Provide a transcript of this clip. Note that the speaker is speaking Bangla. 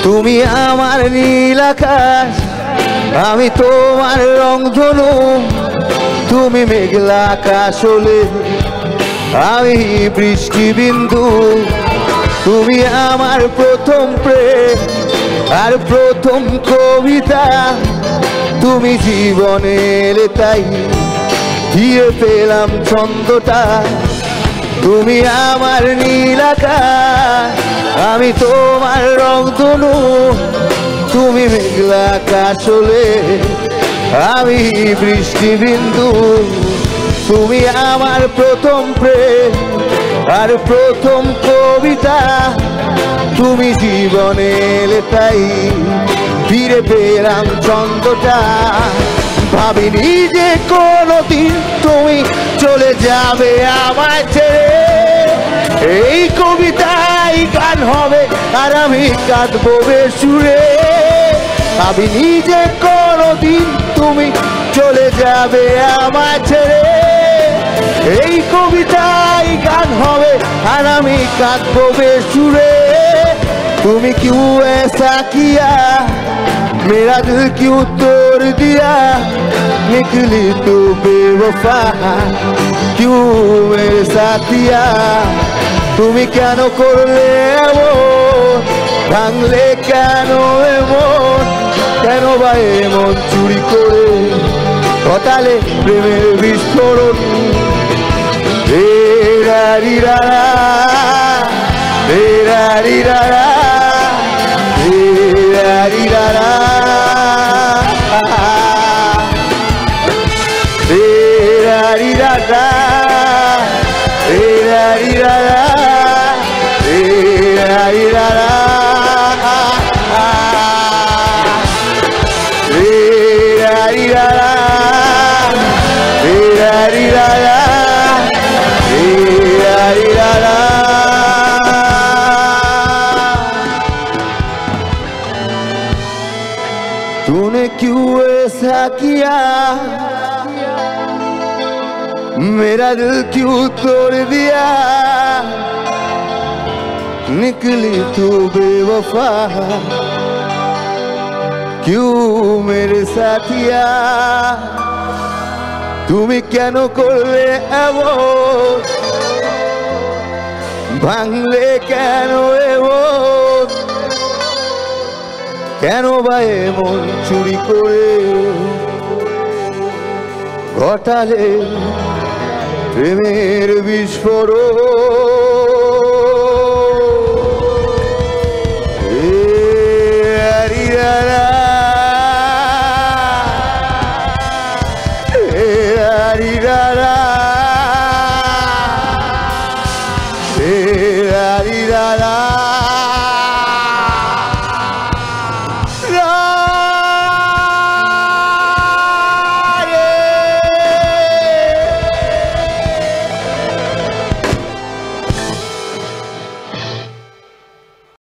তুমি আমার নীল আকাশ, আমি তোমার রংধনু। তুমি মেঘলা আকাশ হলে আমি বৃষ্টি বিন্দু। তুমি আমার প্রথম প্রেম আর প্রথম কবিতা। তুমি জীবনে এলে তাই ফিরে পেলাম ছন্দটা। তুমি আমার নীল আকাশ, আমি তোমার রংধনু। তুমি মেঘলা আকাশ হলে আমি বৃষ্টি বিন্দু। তুমি আমার প্রথম প্রেম আর প্রথম কবিতা। তুমি জীবনে এলে তাই ফিরে পেলাম ছন্দটা। ভাবিনি যে কোনোদিন তুমি চলে যাবে আমায় ছেড়ে। এই কবিতাই গান হবে আর আমি কাঁদবো বেসুরে। ভাবিনি যে কোনোদিন তুমি চলে যাবে আমায় ছেড়ে। এই কবিতাই গান হবে আর আমি কাঁদবো বেসুরে। তুমি क्यों ऐसा किया, मेरा दिल क्यों तोड़ दिया। निकली तू बेवफा, क्यों मेरे साथिया। তুমি কেন করলে এমন, ভাঙলে কেন এমন। কেন বা এমন চুরি করে ঘটালে প্রেমের বিস্ফোরণ। রে রা রি রা রা, রে রা রি রা রা, রে রা রি রা রা, রে রা রি রা রা, রে রা রি রা রা, রে রা রি রা রা, রে রা রি রা রা, রে রা রি রা রা, রে রা রি রা রা। तूने क्यों ऐसा किया, मेरा दिल क्यों तोड़ दिया। निकली तू बेवफा, क्यों मेरे साथिया। তুমি কেন করলে এমন, ভাঙলে কেন এমন। কেন বা এমন চুরি করে ঘটালে প্রেমের বিস্ফোরণ।